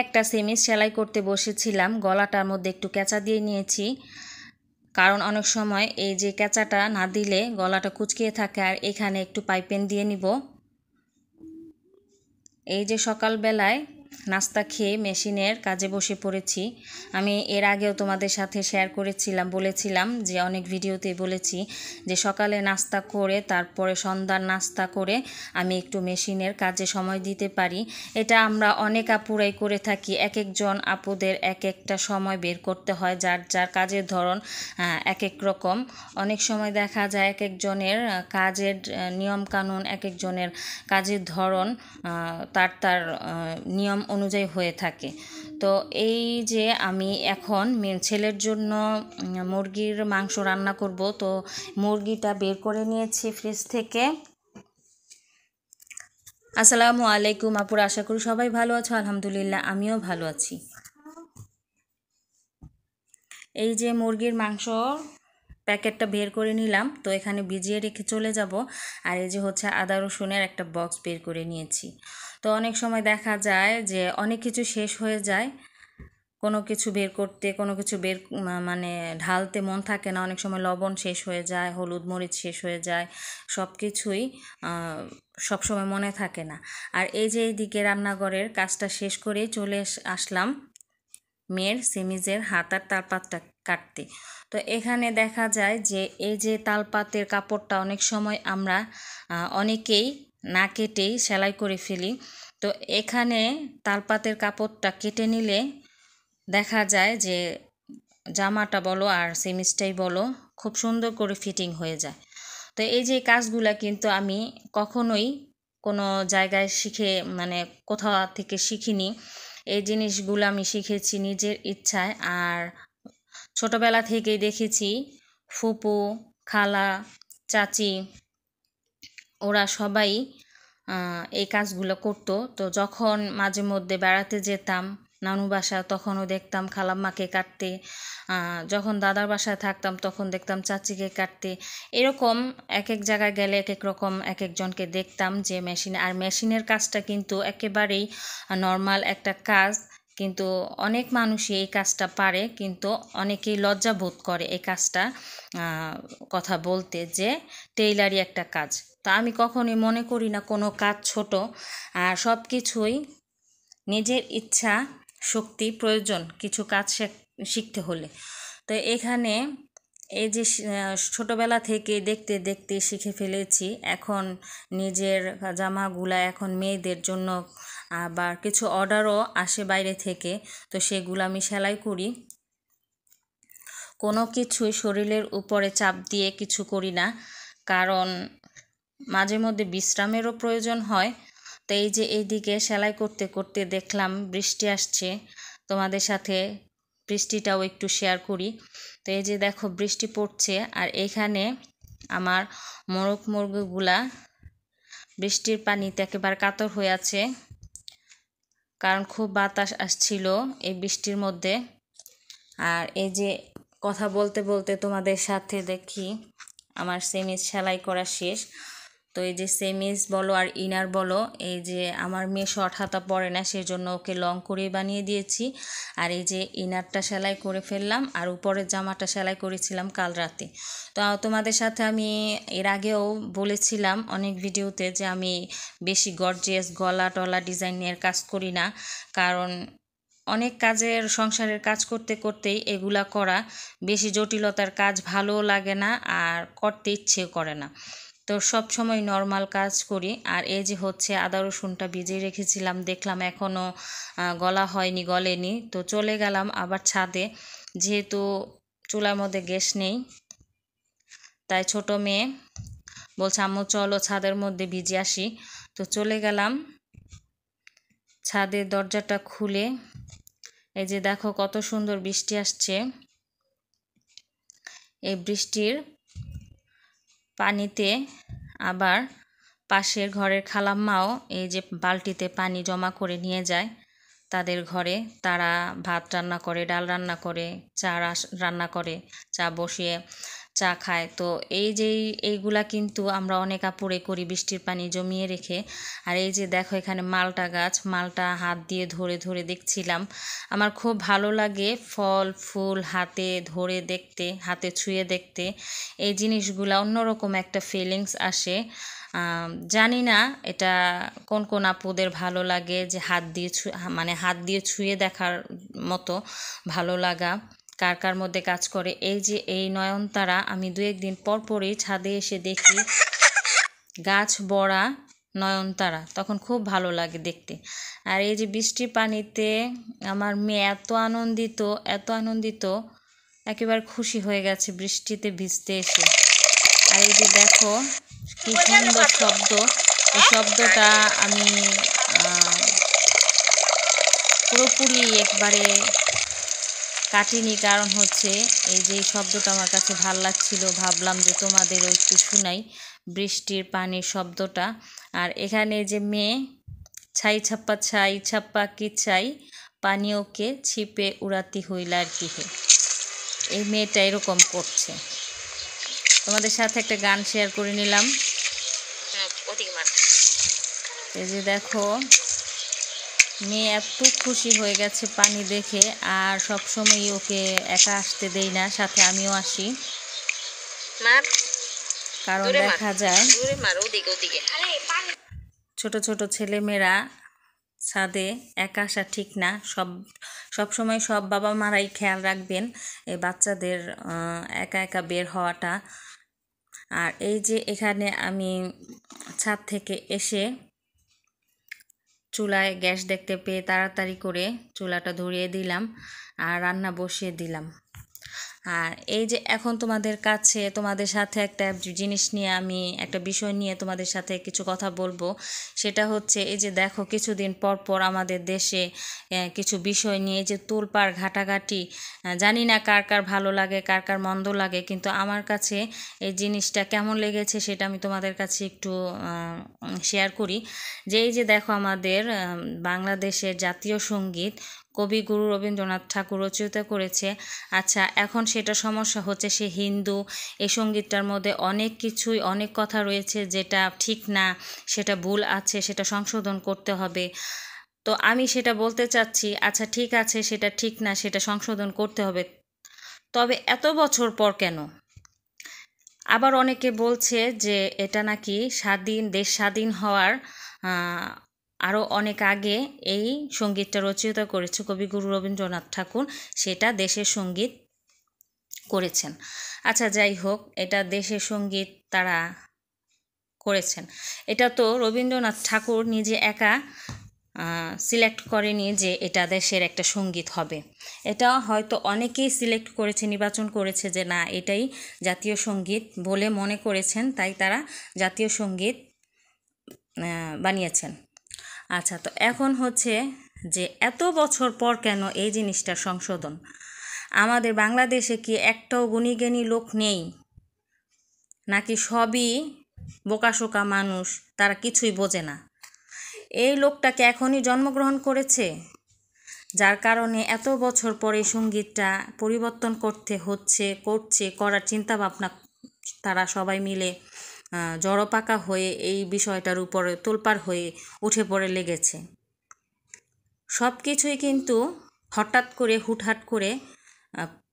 একটা সেমিজ সেলাই করতে বসেছিলাম, গলাটার মধ্যে একটু কেঁচা দিয়ে নিয়েছি, কারণ অনেক সময় এই যে কেঁচাটা না দিলে গলাটা কুঁচকিয়ে থাকে। আর এখানে একটু পাইপেন দিয়ে নিব। এই যে সকালবেলায় নাস্তা খেয়ে মেশিনের কাজে বসে পড়েছি। আমি এর আগেও তোমাদের সাথে শেয়ার করেছিলাম, বলেছিলাম যে অনেক ভিডিওতে বলেছি যে সকালে নাস্তা করে তারপরে সন্ধ্যার নাস্তা করে আমি একটু মেশিনের কাজে সময় দিতে পারি। এটা আমরা অনেক আপুরাই করে থাকি। এক একজন আপুদের এক একটা সময় বের করতে হয়, যার যার কাজের ধরন এক এক রকম। অনেক সময় দেখা যায় এক একজনের কাজের নিয়মকানুন, এক একজনের কাজের ধরন তার নিয়ম অনুযায়ী হয়ে থাকে। তো এই যে আমি এখন ছেলের জন্য মুরগির মাংস রান্না করব। তো মুরগিটা বের করে নিয়েছি ফ্রিজ থেকে। আসসালামু আলাইকুম আপুরা, আশা করি সবাই ভালো আছো। আলহামদুলিল্লাহ, আমিও ভালো আছি। এই যে মুরগির মাংস প্যাকেটটা বের করে নিলাম, তো এখানে ভিজিয়ে রেখে চলে যাব। আর এই যে হচ্ছে আদা রসুনের একটা বক্স বের করে নিয়েছি। তো অনেক সময় দেখা যায় যে অনেক কিছু শেষ হয়ে যায়, কোনো কিছু বের করতে, কোনো কিছু মানে ঢালতে মন থাকে না। অনেক সময় লবণ শেষ হয়ে যায়, হলুদ মরিচ শেষ হয়ে যায়, সব কিছুই সবসময় মনে থাকে না। আর এই যে এইদিকে রান্নাঘরের কাজটা শেষ করেই চলে আসলাম মেয়ের সেমিজের হাতার তালপাতটা কাটতে। তো এখানে দেখা যায় যে এই যে তালপাতের কাপড়টা অনেক সময় আমরা অনেকেই না কেটেই সেলাই করে ফেলি। তো এখানে তালপাতের কাপড়টা কেটে নিলে দেখা যায় যে জামাটা বলো আর সেমিজটাই বলো খুব সুন্দর করে ফিটিং হয়ে যায়। তো এই যে কাজগুলা কিন্তু আমি কখনোই কোনো জায়গায় মানে কোথাও থেকে শিখিনি। এই জিনিসগুলো আমি শিখেছি নিজের ইচ্ছায়। আর ছোটবেলা থেকেই দেখেছি ফুপু, খালা, চাচি ওরা সবাই এই কাজগুলো করতো। তো যখন মাঝে মধ্যে বেড়াতে যেতাম নানু বাসা, তখনও দেখতাম খালাম্মাকে কাটতে। যখন দাদার বাসায় থাকতাম তখন দেখতাম চাচিকে কাটতে। এরকম এক এক জায়গায় গেলে এক এক রকম এক একজনকে দেখতাম যে মেশিনে। আর মেশিনের কাজটা কিন্তু একেবারেই নর্মাল একটা কাজ, কিন্তু অনেক মানুষই এই কাজটা পারে, কিন্তু অনেকেই লজ্জা বোধ করে এই কাজটা কথা বলতে, যে টেইলারি একটা কাজ। তা আমি কখনোই মনে করি না কোনো কাজ ছোট। আর সব কিছুই নিজের ইচ্ছা শক্তি প্রয়োজন কিছু কাজ শিখতে হলে। তো এখানে এই যে ছোটোবেলা থেকে দেখতে দেখতে শিখে ফেলেছি। এখন নিজের জামাগুলা এখন মেয়েদের জন্য আবার কিছু অর্ডারও আসে বাইরে থেকে, তো সেগুলো আমি সেলাই করি। কোনো কিছুই শরীরের উপরে চাপ দিয়ে কিছু করি না, কারণ মাঝে মধ্যে বিশ্রামেরও প্রয়োজন হয়। তো এই যে এইদিকে সেলাই করতে করতে দেখলাম বৃষ্টি আসছে, তোমাদের সাথে বৃষ্টিটাও একটু শেয়ার করি। তো এই যে দেখো বৃষ্টি পড়ছে, আর এখানে আমার মোরগ মুরগিগুলা বৃষ্টির পানিতে একেবারে কাতর হয়ে আছে, কারণ খুব বাতাস আসছিল এই বৃষ্টির মধ্যে। আর এই যে কথা বলতে বলতে তোমাদের সাথে দেখি আমার সেমিজ সেলাই করা শেষ। তো এই যে সেমিজ বলো আর ইনার বলো, এই যে আমার মেয়ে শর্ট হাতা পরে না, সেজন্য ওকে লং করে বানিয়ে দিয়েছি। আর এই যে ইনারটা সেলাই করে ফেললাম, আর উপরের জামাটা সেলাই করেছিলাম কাল রাতে। তো তোমাদের সাথে আমি এর আগেও বলেছিলাম অনেক ভিডিওতে যে আমি বেশি গর্জিয়াস গলা টলা ডিজাইনের কাজ করি না, কারণ অনেক কাজের সংসারের কাজ করতে করতেই এগুলা করা, বেশি জটিলতার কাজ ভালো লাগে না আর করতে ইচ্ছে করে না। তো সব সময় নর্মাল কাজ করি। আর এই যে হচ্ছে আদা রসুনটা ভিজিয়ে রেখেছিলাম, দেখলাম এখনও গলা হয়নি, গলেনি। তো চলে গেলাম আবার ছাদে, যেহেতু চুলার মধ্যে গ্যাস নেই, তাই ছোট মেয়ে বলছে আম্মু চলো ছাদের মধ্যে ভিজে আসি। তো চলে গেলাম ছাদের দরজাটা খুলে। এই যে দেখো কত সুন্দর বৃষ্টি আসছে। এই বৃষ্টির পানিতে আবার পাশের ঘরের খালাম্মাও এই যে বালতিতে পানি জমা করে নিয়ে যায় তাদের ঘরে। তারা ভাত রান্না করে, ডাল রান্না করে, চা রান্না করে, চা বসিয়ে চা খায়। তো এই যে এইগুলা কিন্তু আমরা অনেক আপুরে করি বৃষ্টির পানি জমিয়ে রেখে। আর এই যে দেখো এখানে মালটা গাছ, মালটা হাত দিয়ে ধরে ধরে দেখছিলাম। আমার খুব ভালো লাগে ফল ফুল হাতে ধরে দেখতে, হাতে ছুঁয়ে দেখতে। এই জিনিসগুলা অন্যরকম একটা ফিলিংস আসে। জানি না এটা কোন কোন আপুদের ভালো লাগে যে হাত দিয়ে মানে হাত দিয়ে ছুঁয়ে দেখার মতো ভালো লাগা কার কার মধ্যে কাজ করে। এই যে এই নয়নতারা আমি 2-1 দিন পর পরই ছাদে এসে দেখি গাছ ভরা নয়নতারা, তখন খুব ভালো লাগে দেখতে। আর এই যে বৃষ্টির পানিতে আমার মেয়ে এত আনন্দিত, একেবারে খুশি হয়ে গেছে বৃষ্টিতে ভিজতে এসে। আর এই যে দেখো কি সুন্দর শব্দ, এই শব্দটা আমি পুরোপুরি একবারে কাটিনি, কারণ হচ্ছে এই যে এই শব্দটা আমার কাছে ভাল লাগছিল, ভাবলাম যে তোমাদেরও একটু শুনাই বৃষ্টির পানির শব্দটা। আর এখানে যে মেয়ে ছাই ছাপ্পা কি চাই, পানীয়কে ছিপে উড়াতি হইলার কি হে, এই মেয়েটা এরকম করছে। তোমাদের সাথে একটা গান শেয়ার করে নিলাম। এই যে দেখো মেয়ে এত খুশি হয়ে গেছে পানি দেখে, আর সবসময় ওকে একা আসতে দেই না, সাথে আমিও আসি। কারণ দেখা যায় ছোট ছোট ছেলেমেয়েরা ছাদে একা আসা ঠিক না। সবসময় সব বাবা মারাই খেয়াল রাখবেন এই বাচ্চাদের একা একা বের হওয়াটা। আর এই যে এখানে আমি ছাদ থেকে এসে চুলায় গ্যাস দেখতে পেয়ে তাড়াতাড়ি করে চুলাটা ধরিয়ে দিলাম আর রান্না বসিয়ে দিলাম। আর এই যে এখন তোমাদের সাথে একটা জিনিস নিয়ে আমি একটা বিষয় নিয়ে তোমাদের সাথে কিছু কথা বলবো। সেটা হচ্ছে এই যে দেখো কিছুদিন পর পর আমাদের দেশে কিছু বিষয় নিয়ে যে তোলপাড় ঘাটাঘাটি, জানি না কার কার ভালো লাগে কার কার মন্দ লাগে, কিন্তু আমার কাছে এই জিনিসটা কেমন লেগেছে সেটা আমি তোমাদের কাছে একটু শেয়ার করি। যে এই যে দেখো আমাদের বাংলাদেশের জাতীয় সঙ্গীত কবিগুরু রবীন্দ্রনাথ ঠাকুর রচয়িতা করেছে। আচ্ছা, এখন সেটা সমস্যা হচ্ছে সে হিন্দু, এই সঙ্গীতটার মধ্যে অনেক কথা রয়েছে যেটা ঠিক না, সেটা ভুল আছে, সেটা সংশোধন করতে হবে। তো আমি সেটা বলতে চাচ্ছি, আচ্ছা ঠিক আছে সেটা ঠিক না, সেটা সংশোধন করতে হবে, তবে এত বছর পর কেন? আবার অনেকে বলছে যে এটা নাকি দেশ স্বাধীন হওয়ার আরও অনেক আগে এই সঙ্গীতটা রচয়িতা করেছে কবিগুরু রবীন্দ্রনাথ ঠাকুর, সেটা দেশের সঙ্গীত করেছেন। আচ্ছা যাই হোক, এটা দেশের সঙ্গীত তারা করেছেন, এটা তো রবীন্দ্রনাথ ঠাকুর নিজে একা সিলেক্ট করেনি যে এটা দেশের একটা সঙ্গীত হবে। এটা হয়তো অনেকেই সিলেক্ট করেছে, নির্বাচন করেছে যে না এটাই জাতীয় সঙ্গীত বলে মনে করেছেন, তাই তারা জাতীয় সঙ্গীত বানিয়েছেন। আচ্ছা, তো এখন হচ্ছে যে এত বছর পর কেন এই জিনিসটা সংশোধন? আমাদের বাংলাদেশে কি একটাও গুণীজ্ঞানী লোক নেই, নাকি সবই বোকাশোকা মানুষ, তারা কিছুই বোঝে না? এই লোকটাকে এখনই জন্মগ্রহণ করেছে, যার কারণে এত বছর পরে সঙ্গীতটা পরিবর্তন করার চিন্তা ভাবনা তারা সবাই মিলে জড়পাকা হয়ে এই বিষয়টার উপরে তোলপাড় হয়ে উঠে পড়ে লেগেছে। সব কিছুই কিন্তু হঠাৎ করে হুটহাট করে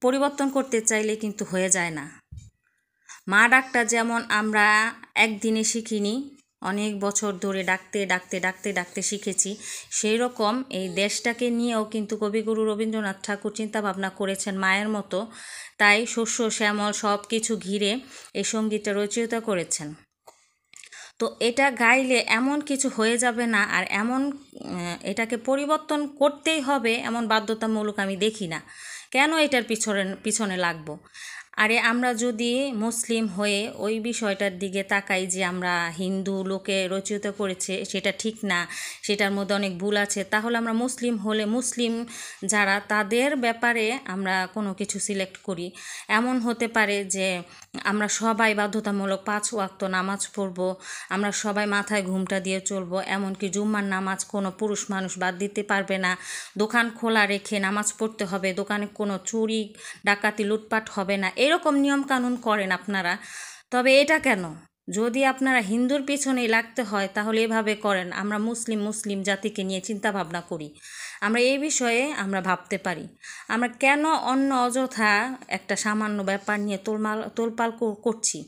পরিবর্তন করতে চাইলে কিন্তু হয়ে যায় না। মা ডাকটা যেমন আমরা একদিনে শিখিনি, অনেক বছর ধরে ডাকতে শিখেছি, সেই রকম এই দেশটাকে নিয়েও কিন্তু কবিগুরু রবীন্দ্রনাথ ঠাকুর চিন্তা ভাবনা করেছেন মায়ের মতো, তাই শস্য শ্যামল সব কিছু ঘিরে এই সঙ্গীতটা রচয়িতা করেছেন। তো এটা গাইলে এমন কিছু হয়ে যাবে না, আর এটাকে পরিবর্তন করতেই হবে এমন বাধ্যতামূলক আমি দেখি না। কেন এটার পিছনে লাগবো? আরে আমরা যদি মুসলিম হয়ে ওই বিষয়টার দিকে তাকাই যে আমরা হিন্দু লোকে রচিত করেছে সেটা ঠিক না, সেটার মধ্যে অনেক ভুল আছে, তাহলে আমরা মুসলিম হলে মুসলিম যারা তাদের ব্যাপারে আমরা কোনো কিছু সিলেক্ট করি। এমন হতে পারে যে আমরা সবাই বাধ্যতামূলক 5 ওয়াক্ত নামাজ পড়ব, আমরা সবাই মাথায় ঘুমটা দিয়ে চলবো, এমনকি জুম্মার নামাজ কোনো পুরুষ মানুষ বাদ দিতে পারবে না, দোকান খোলা রেখে নামাজ পড়তে হবে, দোকানে কোনো চুরি ডাকাতি লুটপাট হবে না, এরকম নিয়মকানুন করেন আপনারা, তবে এটা কেন? যদি আপনারা হিন্দুর পিছনেই লাগতে হয় তাহলে এভাবে করেন। আমরা মুসলিম জাতিকে নিয়ে চিন্তা ভাবনা করি, আমরা এই বিষয়ে আমরা ভাবতে পারি। আমরা কেন অন্য অযথা একটা সামান্য ব্যাপার নিয়ে তোলপাল করছি?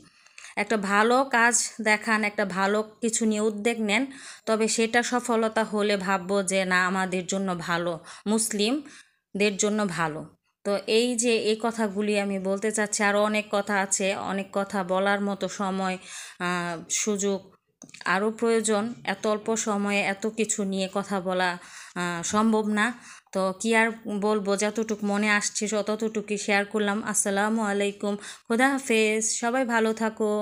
একটা ভালো কাজ দেখান, একটা ভালো কিছু নিয়ে উদ্যোগ নেন, তবে সেটা সফলতা হলে ভাববো যে না, আমাদের জন্য ভালো, মুসলিমদের জন্য ভালো। তো এই যে এই কথাগুলি আমি বলতে চাচ্ছি, আরও অনেক কথা আছে, অনেক কথা বলার মতো সময়, সুযোগ আরও প্রয়োজন। এত অল্প সময়ে এত কিছু নিয়ে কথা বলা সম্ভব না। তো কি আর বলবো, যতটুকু মনে আসছে ততটুকুই শেয়ার করলাম। আসসালামু আলাইকুম, খোদা হাফেজ, সবাই ভালো থাকো।